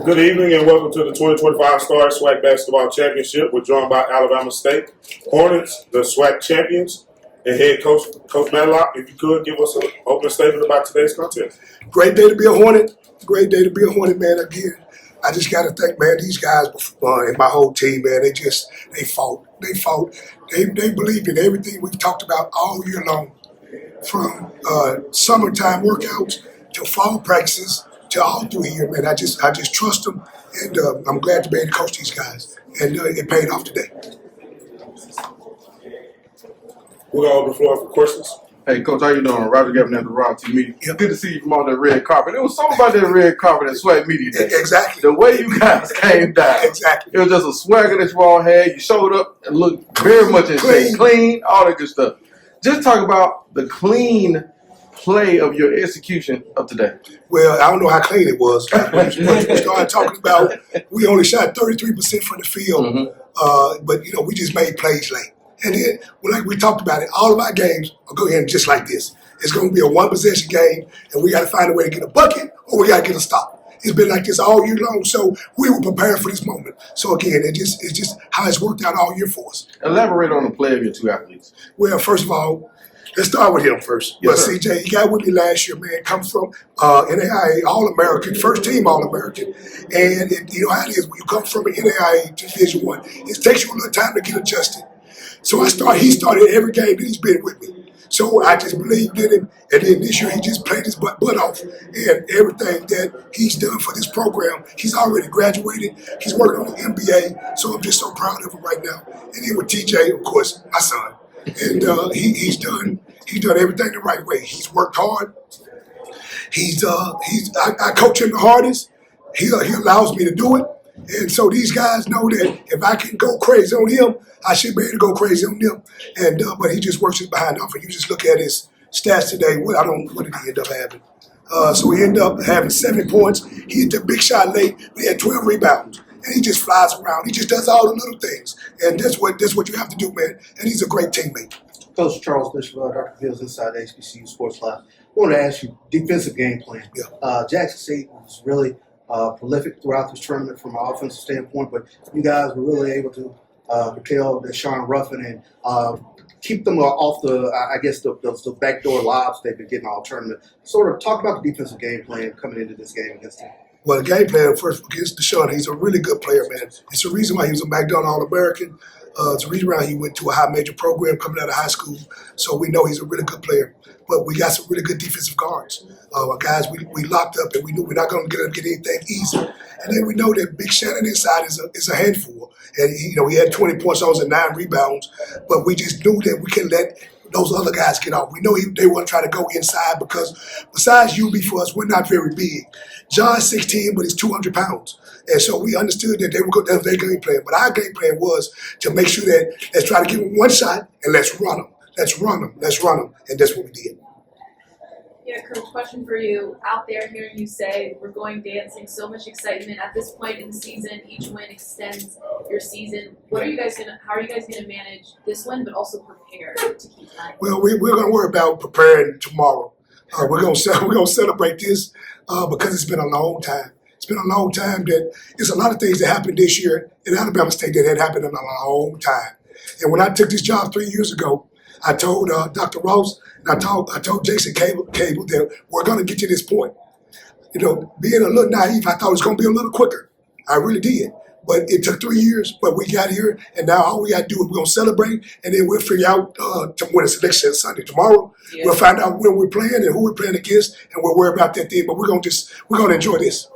Good evening and welcome to the 2025 Star SWAC Basketball Championship. We're joined by Alabama State Hornets, the SWAC champions, and head coach, Coach Matlock. If you could give us an opening statement about today's contest. Great day to be a Hornet. Great day to be a Hornet, man. Again, I just got to thank, man, these guys and my whole team, man. They fought. They believed in everything we've talked about all year long, from summertime workouts to fall practices to all through here, man. I just trust them, and I'm glad to be able to coach these guys, and it paid off today. We're going to open the floor for questions. Hey, Coach, how you doing? Roger Gavin at the Raw TV. Yep. Good to see you from on the red carpet. It was something about that red carpet at SWAC Media Day. Exactly. The way you guys came down. Exactly. It was just a swagger that you all had. You showed up and looked very much in shape, clean, all that good stuff. Just talk about the clean play of your execution of today. Well, I don't know how clean it was. When we started talking about, we only shot 33% from the field, but we just made plays late. And then, like we talked about it, all of our games are going just like this. It's going to be a one-possession game, and we got to find a way to get a bucket or we got to get a stop. It's been like this all year long, so we were prepared for this moment. So again, it's just how it's worked out all year for us. Elaborate on the play of your two athletes. Well, first of all, let's start with him first. Yes, but CJ, he got with me last year, man. Comes from NAIA All-American, first team All-American. And how it is when you come from an NAIA Division I, it takes you a little time to get adjusted. So he started every game that he's been with me. So I just believed in him. And then this year he just played his butt off. And everything that he's done for this program, he's already graduated. He's working on the MBA. So I'm just so proud of him right now. And then with TJ, of course, my son. And he's done everything the right way. He's worked hard. I coach him the hardest. He allows me to do it. And so these guys know that if I can go crazy on him, I should be able to go crazy on them. And but he just works it behind off. And you just look at his stats today. What did he end up having? So he ended up having 7 points. He hit the big shot late. We had 12 rebounds. And he just flies around. He just does all the little things. And that's what you have to do, man. And he's a great teammate. Coach Charles Bishop, Dr. Fields inside the HBCU Sports Lab. I want to ask you, defensive game plan. Yeah. Jackson State was really prolific throughout this tournament from an offensive standpoint, but you guys were really able to curtail Deshaun Ruffin and keep them off the backdoor lobs they've been getting all tournament. Sort of talk about the defensive game plan coming into this game against them. Well, the game plan first against Deshaun, he's a really good player, man. It's the reason why he was a McDonald All-American. It's the reason why he went to a high major program coming out of high school. So we know he's a really good player. But we got some really good defensive guards. Our guys, we locked up, and we knew we're not going to get anything easy. And then we know that Big Shannon inside is a handful. And he had 20 points, and 9 rebounds. But we just knew that we couldn't let those other guys get off. We know they want to try to go inside because besides UB for us, we're not very big. John's 16, but he's 200 pounds. And so we understood that that was their game plan. But our game plan was to make sure that let's try to give them one shot and let's run them. Let's run them. And that's what we did. Yeah, Coach, question for you. Out there hearing you say we're going dancing, so much excitement at this point in the season. Each win extends your season. How are you guys gonna manage this win, but also prepare to keep that? Well, we're gonna worry about preparing tomorrow. We're gonna celebrate this because it's been a long time. It's been a long time that there's a lot of things that happened this year in Alabama State that had happened in a long time. And when I took this job 3 years ago, I told Dr. Ross and I told Jason Cable that we're going to get to this point. Being a little naive, I thought it was going to be a little quicker. I really did. But it took 3 years, but we got here, and now all we got to do is we're going to celebrate, and then we'll figure out when it's next Sunday. Tomorrow, we'll find out when we're playing and who we're playing against, and we'll worry about that then. But we're going to enjoy this.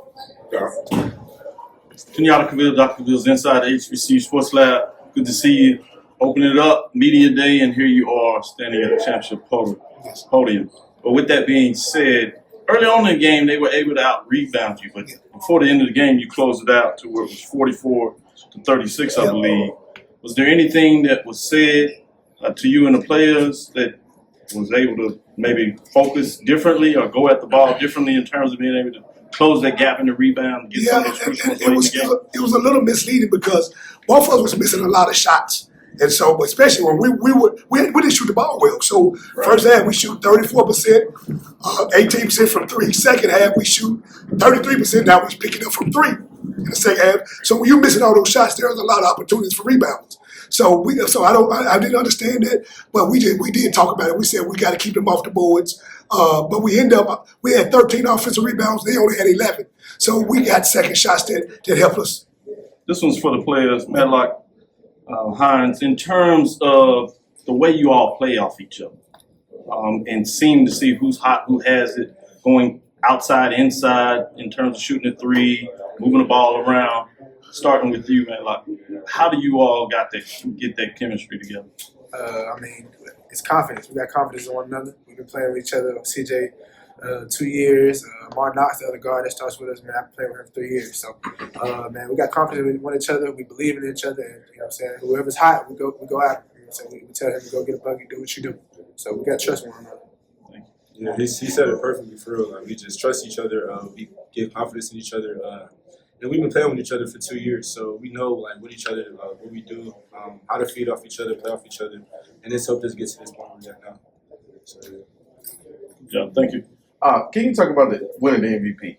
Kenyatta Cavill, Dr. Cavill's inside the HBCU Sports Lab. Good to see you. Opening it up, media day, and here you are standing at the championship podium. But with that being said, early on in the game, they were able to out-rebound you. But before the end of the game, you closed it out to where it was 44-36, I believe. Was there anything that was said to you and the players that was able to maybe focus differently or go at the ball differently in terms of being able to close that gap in the rebound? Get some of those crucial ones late in the game? It was a little misleading because both of us was missing a lot of shots. And so, but especially when we didn't shoot the ball well. So first half we shoot 34%, 18% from three. Second half we shoot 33%. Now we're picking up from three. in the second half. So when you're missing all those shots, there's a lot of opportunities for rebounds. So I didn't understand that, but we did talk about it. We said we got to keep them off the boards. But we had 13 offensive rebounds. They only had 11. So we got second shots that helped us. This one's for the players, Medlock, Hines. In terms of the way you all play off each other, and seem to see who's hot, who has it, going outside, inside, in terms of shooting a three, moving the ball around. Starting with you, Medlock, how do you all get that chemistry together? I mean, it's confidence. We got confidence in one another. We've been playing with each other. CJ, 2 years. Mark Knox, the other guard that starts with us, man, I've been playing with him for 3 years. So, man, we got confidence in one each other. We believe in each other. And, you know what I'm saying? Whoever's hot, we go out. You know what I'm saying? We tell him to go get a bucket, do what you do. So we got to trust one another. Yeah, he said it perfectly for real. Like, we just trust each other. We give confidence in each other. And we've been playing with each other for 2 years, so we know like what each other, what we do, how to feed off each other, play off each other, and it's helped us get to this point we're at now. So, Yeah, thank you. Can you talk about the winning the MVP?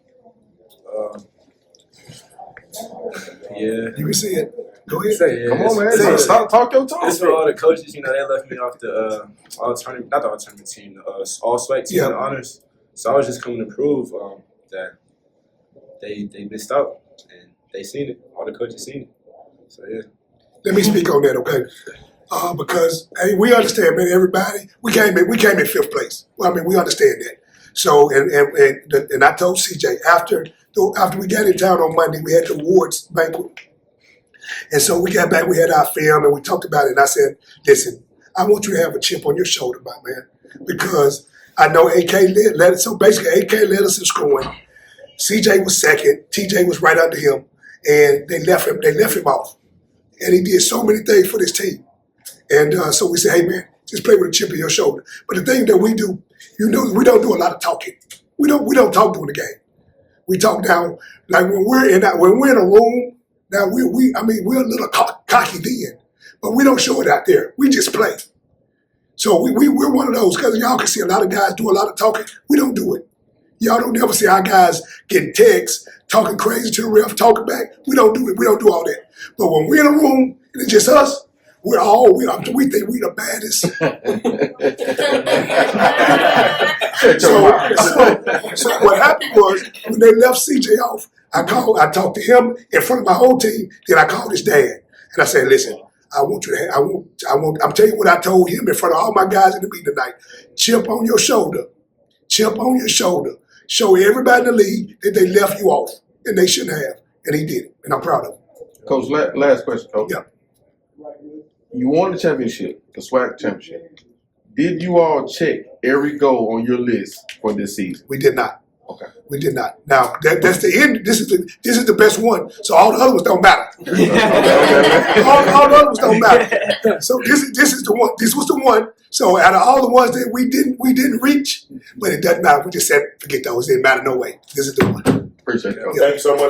yeah. You can see it. Go ahead. Say, yeah, Come on, man. it's- Talk your talk. It's for all the coaches, you know, they left me off the not the all tournament team, the all SWAC team, the honors. So I was just coming to prove that they missed out and they seen it. All the coaches seen it. So yeah. Let me speak on that, okay? Because hey, we understand, man. Everybody, we came in fifth place. Well, I mean, we understand that. So, and I told CJ after we got in town on Monday, we had the awards banquet, and so we got back. We had our film and we talked about it. And I said, listen, I want you to have a chip on your shoulder, my man, because I know AK led it. So basically, AK led us in scoring. CJ was second. TJ was right under him, and they left him off. And he did so many things for this team. And so we said, hey, man, just play with a chip on your shoulder. But the thing that we do, you know, we don't do a lot of talking. We don't talk during the game. We talk down, like when we're in a room, now we're a little cocky then, but we don't show it out there. We just play. So we're one of those, because y'all can see a lot of guys do a lot of talking. We don't do it. Y'all don't never see our guys getting texts, talking crazy to the ref, talking back. We don't do it. We don't do all that. But when we're in a room and it's just us, we think we the baddest. So what happened was when they left CJ off, I talked to him in front of my whole team. Then I called his dad and I said, "Listen, I'm telling you what I told him in front of all my guys in the meeting tonight. Chip on your shoulder. Chip on your shoulder. Show everybody in the league that they left you off, and they shouldn't have. And he did it, and I'm proud of him." Coach, last question, Coach. Yeah. You won the championship, the SWAC championship. Did you all check every goal on your list for this season? We did not. Okay. We did not. Now that's the end. This is the best one. So all the other ones don't matter. all the other ones don't matter. So this is the one. This was the one. So out of all the ones that we didn't reach, but it doesn't matter. We just said forget those. It didn't matter no way. This is the one. Appreciate it, Coach. Thank you so much.